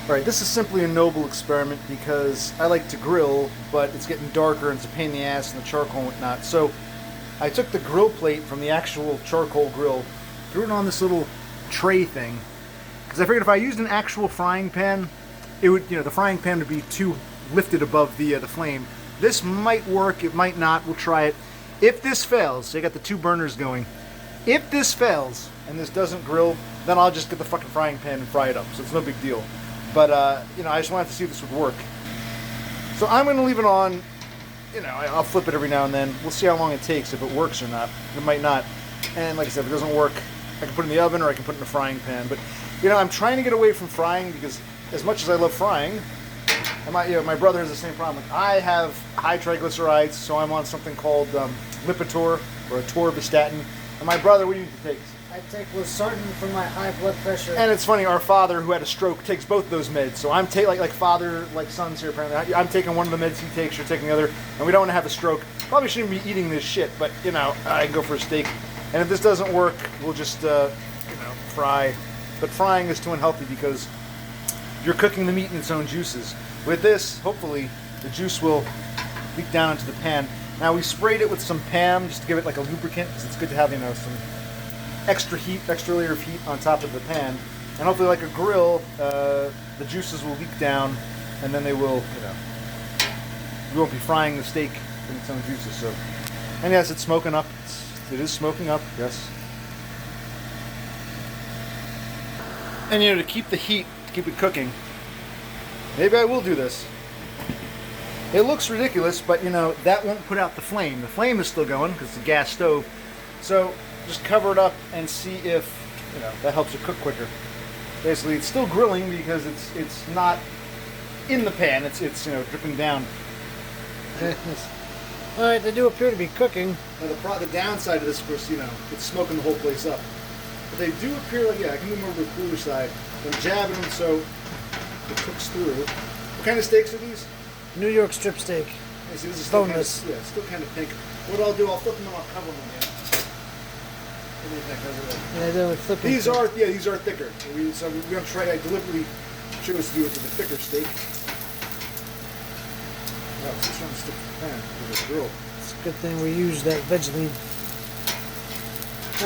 Alright, this is simply a noble experiment because I like to grill, but it's getting darker and it's a pain in the ass and the charcoal and whatnot. So I took the grill plate from the actual charcoal grill, threw it on this little tray thing, because I figured if I used an actual frying pan, it would, the frying pan would be too lifted above the flame. This might work, it might not, we'll try it. If this fails, so you got the two burners going, if this fails and this doesn't grill, then I'll just get the fucking frying pan and fry it up, so it's no big deal. But, I just wanted to see if this would work. So I'm going to leave it on. I'll flip it every now and then. We'll see how long it takes, if it works or not. It might not. And like I said, if it doesn't work, I can put it in the oven or I can put it in the frying pan. But, I'm trying to get away from frying because as much as I love frying, and my brother has the same problem. I have high triglycerides, so I'm on something called Lipitor or atorvastatin. And my brother, what do you need to take? I take losartan for my high blood pressure. And it's funny, our father, who had a stroke, takes both those meds. So I'm like father, like sons here apparently. I'm taking one of the meds he takes, you're taking the other, and we don't want to have a stroke. Probably shouldn't be eating this shit, but I can go for a steak. And if this doesn't work, we'll just fry. But frying is too unhealthy because you're cooking the meat in its own juices. With this, hopefully, the juice will leak down into the pan. Now we sprayed it with some PAM just to give it like a lubricant, because it's good to have some extra layer of heat on top of the pan, and hopefully, like a grill, the juices will leak down, and then they will, we won't be frying the steak in its own juices. So, and yes, it's smoking up. It is smoking up. Yes. And to keep the heat, to keep it cooking, maybe I will do this. It looks ridiculous, but that won't put out the flame. The flame is still going because it's a gas stove. So just cover it up and see if that helps it cook quicker. Basically, it's still grilling because it's not in the pan. It's dripping down. All right, they do appear to be cooking. Now the downside of this, of course, it's smoking the whole place up. But they do appear like I can move them over to the cooler side. I'm jabbing them so it cooks through. What kind of steaks are these? New York strip steak. I see, this is still boneless. Still kind of pink. What I'll do, I'll flip them and I'll cover them again. Yeah, they're like flipping. These are thicker. So we're going to try. I deliberately chose to do it with a thicker steak. Wow, it's just trying to stick to the pan with a grill. It's a good thing we used that veg lead.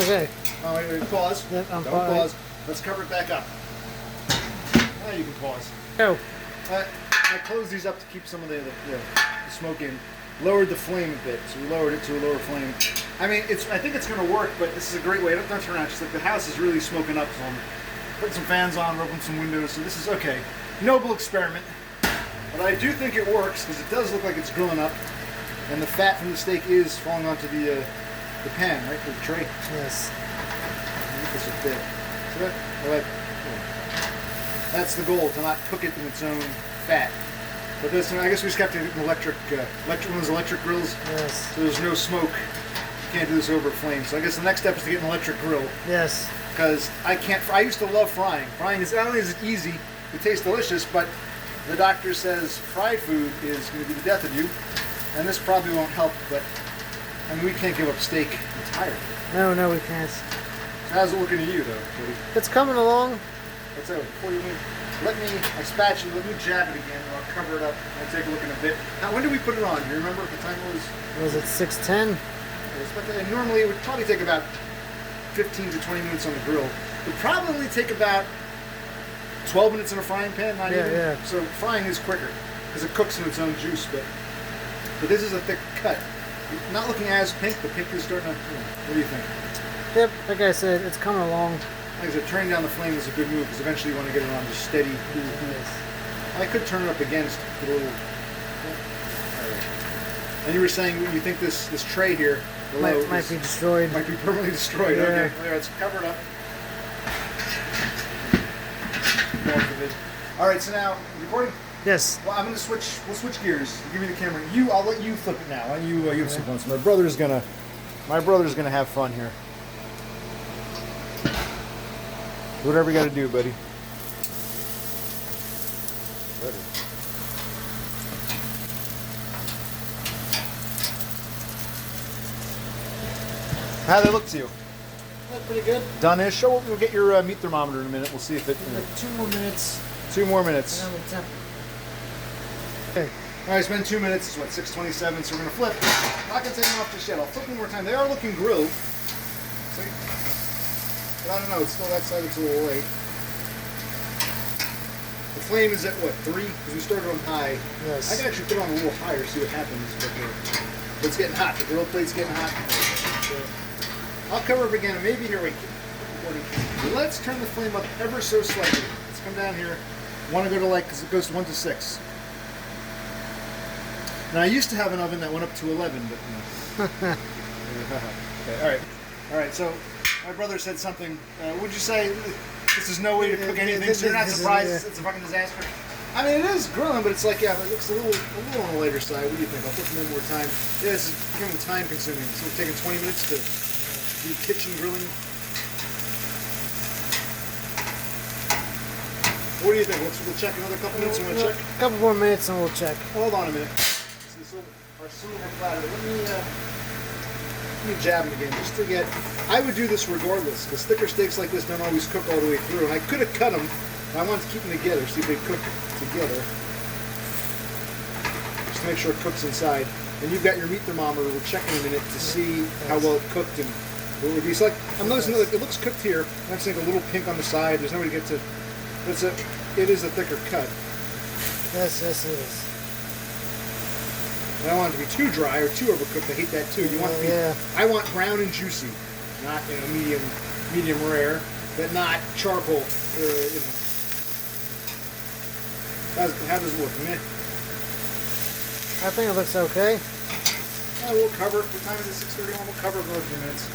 Okay. Oh, wait, pause. Yep, Don't pause. Let's cover it back up. Now you can pause. Go. I closed these up to keep some of the smoke in. Lowered the flame a bit, so we lowered it to a lower flame. I mean, I think it's going to work, but this is a great way. Don't turn around. Just like the house is really smoking up, so I'm putting some fans on, opening some windows. So this is okay. Noble experiment, but I do think it works because it does look like it's grilling up, and the fat from the steak is falling onto the pan, right, the tray. Yes. Get this a bit. See that? Well, that's the goal, to not cook it in its own fat. But this, I guess we just have to get an one of those electric grills. Yes. So there's no smoke. You can't do this over a flame. So I guess the next step is to get an electric grill. Yes. Because I used to love frying. Frying is not only is it easy, it tastes delicious, but the doctor says fried food is going to be the death of you. And this probably won't help, but I mean, we can't give up steak entirely. No, we can't. So how's it looking to you, though, Cody? It's coming along. Let's before you move, let me jab it again, and I'll cover it up and take a look in a bit. Now, when did we put it on? Do you remember what the time was? Was it 6:10? And normally it would probably take about 15 to 20 minutes on the grill. It would probably take about 12 minutes in a frying pan, not even. Yeah. So frying is quicker because it cooks in its own juice, but this is a thick cut. Not looking as pink, the pink is starting to, what do you think? Yep, like I said, it's coming along. Like I said, turning down the flame is a good move because eventually you want to get it on just steady, cool heat. I could turn it up again just to get a little. Right. And you were saying you think this tray here below might be destroyed. Might be permanently destroyed. Yeah. Okay, all right, let's cover it up. All right, so now recording. Yes. Well, I'm gonna switch. We'll switch gears. Give me the camera. I'll let you flip it now. You flip once. My brother's gonna have fun here. Whatever you got to do, buddy. Ready. How'd they look to you? That's pretty good. Done-ish. We'll get your meat thermometer in a minute. We'll see if it. Like 2 more minutes. 2 more minutes. Another temp. Okay. All right, it's been 2 minutes. It's what, 6:27. So we're gonna flip. I'm not gonna take them off just yet. I'll flip one more time. They are looking grilled. See? But I don't know. It's still that side. It's a little late. The flame is at what, 3? Because we started on high. Yes. I can actually put it on a little higher, see what happens. But it's getting hot. The grill plate's getting hot. I'll cover it again. And maybe here. Wait. Let's turn the flame up ever so slightly. Let's come down here. Want to go to like, because it goes 1 to 6. Now I used to have an oven that went up to 11, but no. Okay, all right. So my brother said something. Would you say this is no way to cook anything? So you're not surprised it's a fucking disaster? I mean, it is grilling, but it's like, yeah, it looks a little on the later side. What do you think? I'll put one more time. Yeah, this is becoming time consuming. So we're taking 20 minutes to do kitchen grilling. What do you think? We'll check another couple minutes. You want to check? A couple more minutes and we'll check. Hold on a minute. Our silver platter. Let me jab them again, just to get. I would do this regardless, because thicker steaks like this don't always cook all the way through. And I could have cut them, but I wanted to keep them together, see if they cook together. Just to make sure it cooks inside. And you've got your meat thermometer. We're checking in a minute to see how well it cooked and what would be. So like, I'm noticing that it looks cooked here. I'm seeing a little pink on the side. There's no way to get to. But it is a thicker cut. Yes, it is. I don't want it to be too dry or too overcooked. I hate that too. You want it to be, I want brown and juicy, not medium rare, but not charcoal. How does it look? Meh. I think it looks okay. We'll cover. What time is it? 6:31. We'll cover it for a few minutes.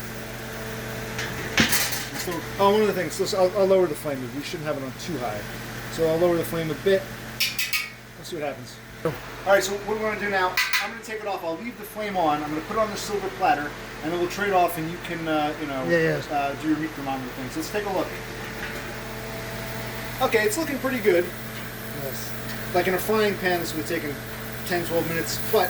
One of the things. So I'll lower the flame. We shouldn't have it on too high, so I'll lower the flame a bit. Let's see what happens. All right, so what we're going to do now, I'm going to take it off. I'll leave the flame on. I'm going to put it on the silver platter, and then we'll trade off, and you can, do your meat thermometer thing. So let's take a look. Okay, it's looking pretty good. Yes. Like in a frying pan, this would have taken 10, 12 minutes. But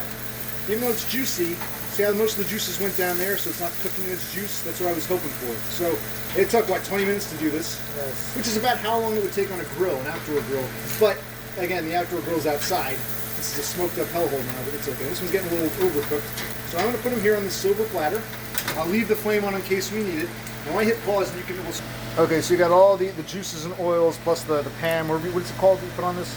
even though it's juicy, see how most of the juices went down there, so it's not cooking its juice? That's what I was hoping for. So it took, 20 minutes to do this? Yes. Which is about how long it would take on a grill, an outdoor grill. But, again, the outdoor grill's outside. This is a smoked up hellhole now, but it's okay. This one's getting a little overcooked. So I'm going to put them here on the silver platter. I'll leave the flame on in case we need it. And when I hit pause, you can... Okay, so you got all the juices and oils, plus the pan. What's it called that you put on this?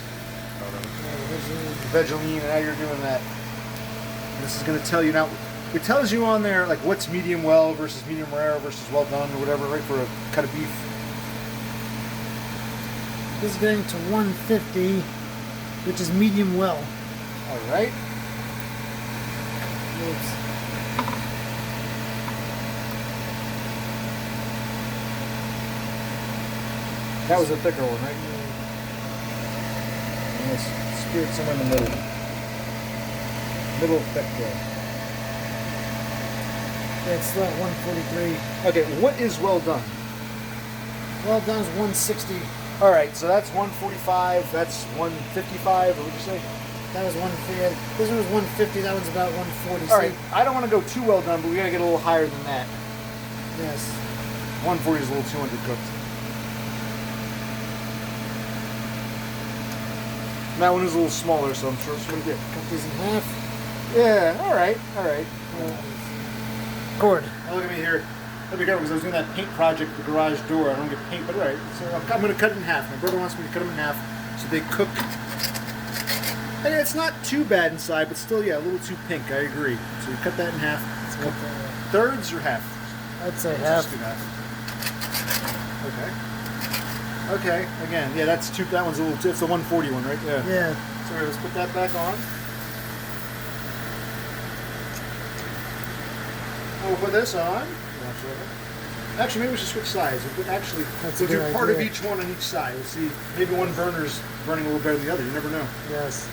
Vegeline, and how you're doing that. And this is going to tell you now... It tells you on there, like, what's medium well versus medium rare versus well done or whatever, right, for a cut of beef. This is getting to 150, which is medium well. All right. Oops. That was a thicker one, right? And this spirit somewhere in the middle. Middle thick there. Yeah, it's still at 143. Okay, what is well done? Well done is 160. All right, so that's 145. That's 155. What would you say? That was 150. This one was 150. That one's about 140. All right, I don't want to go too well done, but we gotta get a little higher than that. Yes. 140 is a little too undercooked. And that one is a little smaller, so I'm sure it's gonna get. Cut these in half. Yeah. All right. Cord. Now look at me here. Let me go because I was doing that paint project at the garage door. I don't get paint, but all right. So I'm going to cut it in half. My brother wants me to cut them in half so they cook. And it's not too bad inside, but still, yeah, a little too pink. I agree. So you cut that in half. It's cut thirds or half? I'd say Let's half. just do half. Okay. Okay. Again, yeah, that's two. That one's a little. It's the 140 one, right? Yeah. Yeah. So let's put that back on. We'll put this on. Actually, maybe we should switch sides. Actually, we'll do part of each one on each side. We'll see. Maybe one burner's burning a little better than the other. You never know. Yes.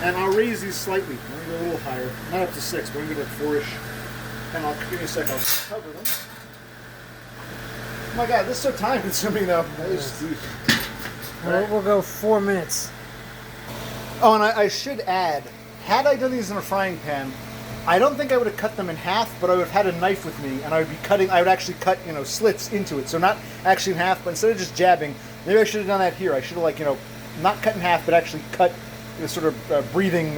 And I'll raise these slightly. I'm going to go a little higher. Not up to 6, but I'm going to go to 4-ish. And I'll give me a sec. I'll cover them. Oh my God, this is so time consuming though. Yes. We'll go 4 minutes. Oh, and I should add, had I done these in a frying pan, I don't think I would have cut them in half, but I would have had a knife with me, and I would be cutting. I would actually cut, slits into it. So not actually in half, but instead of just jabbing, maybe I should have done that here. I should have not cut in half, but actually cut sort of breathing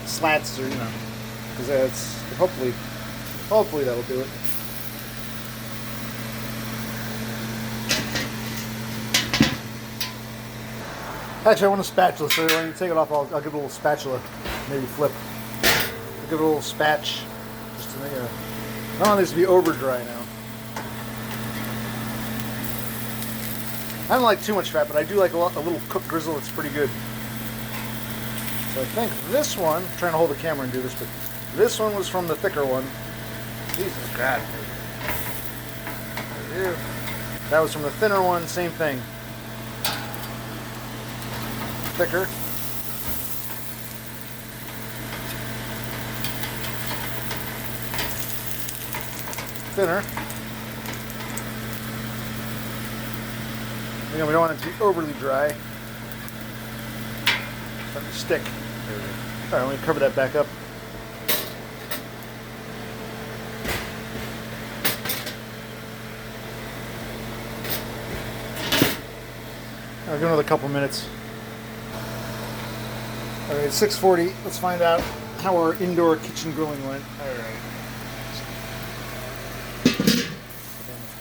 slats, or because that's hopefully that'll do it. Actually, I want a spatula, so when you take it off, I'll give it a little spatula, maybe flip. I'll give it a little spatch, just to make it. I don't want this to be over dry now. I don't like too much fat, but I do like a little cooked grizzle. It's pretty good. So I think this one, I'm trying to hold the camera and do this, but this one was from the thicker one. Jesus God. That was from the thinner one, same thing. Thicker. Thinner. We don't want it to be overly dry. Starting to stick. Alright, let me cover that back up. I'll give another couple minutes. Alright, it's 6:40. Let's find out how our indoor kitchen grilling went. Alright.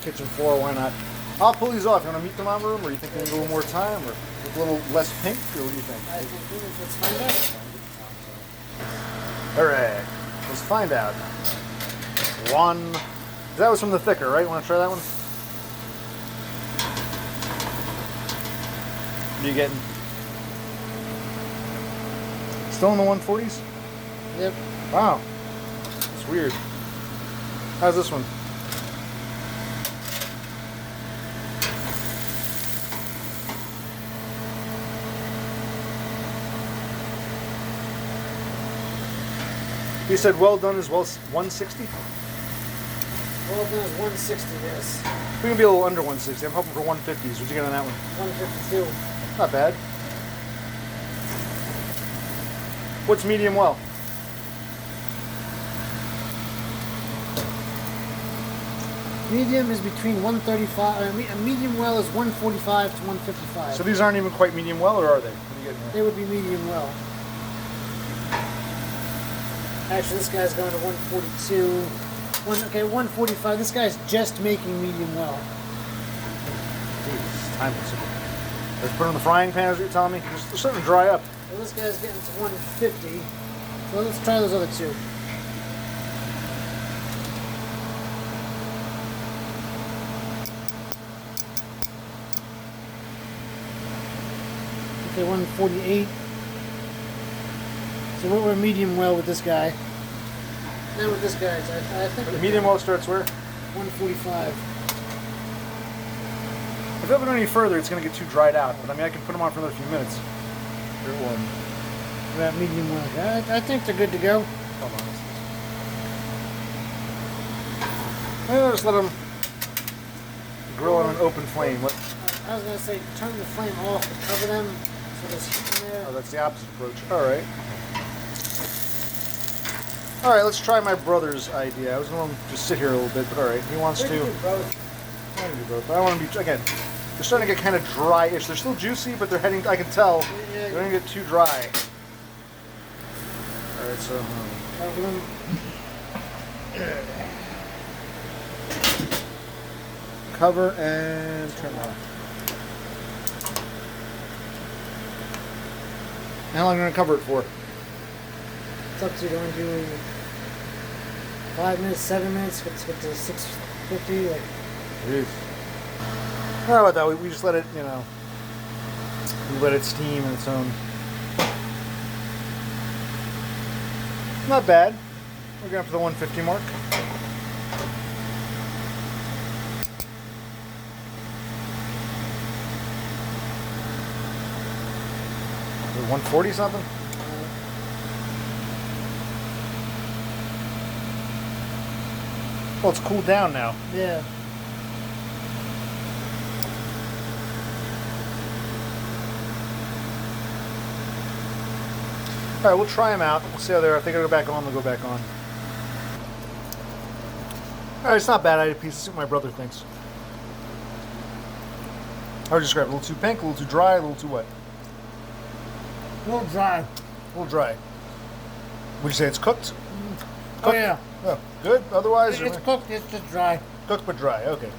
Kitchen floor, why not? I'll pull these off. You want a meat thermometer room, or you think we need a little more time, or a little less pink, or what do you think? I think let's find out. Alright, let's find out. One. That was from the thicker, right? Want to try that one? What are you getting? Still in the 140s? Yep. Wow. That's weird. How's this one? You said well done as well as 160? Well done is 160, yes. We can be a little under 160. I'm hoping for 150s. What'd you get on that one? 152. Not bad. What's medium well? Medium is between 135. Medium well is 145 to 155. So these aren't even quite medium well, or are they? What are you getting here? They would be medium well. Actually, this guy's going to 142. 145. This guy's just making medium well. Jesus, time is super. Let's put it in the frying pan, is what you're telling me? They're starting to dry up. Well, this guy's getting to 150. So let's try those other two. Okay, 148. So we're medium well with this guy. Then with this guy, I think The medium well starts where? 145. If it went any further, it's going to get too dried out. But I mean, I can put them on for another few minutes. About medium well. I think they're good to go. Hold on. I'll just let them grill on an open flame. What? I was going to say, turn the flame off to cover them so there's heat in there. Oh, that's the opposite approach. All right. All right, let's try my brother's idea. I was going to just sit here a little bit, but all right. He wants to. We can do both. I want to do both. But I want to be, again, they're starting to get kind of dry-ish. They're still juicy, but they're heading, I can tell, they're going to get too dry. All right, so. Cover them. Cover and turn on. How long are you going to cover it for? It's up to you. Do you want to do 5 minutes, 7 minutes? Get to 650. Like, Jeez. How about that? We just let it, we let it steam in its own. Not bad. We're going up to the 150 mark. Is it 140 something? Well, it's cooled down now. yeah. All right, we'll try them out. We'll see how they're. If they go back on, they'll go back on. All right, it's not bad. I had a piece. See what my brother thinks. I would describe it a little too pink, a little too dry, a little too wet. A little dry. A little dry. Would you say it's cooked? Oh yeah. Oh, good. Otherwise, It's cooked. It's just dry. cooked but dry. Okay.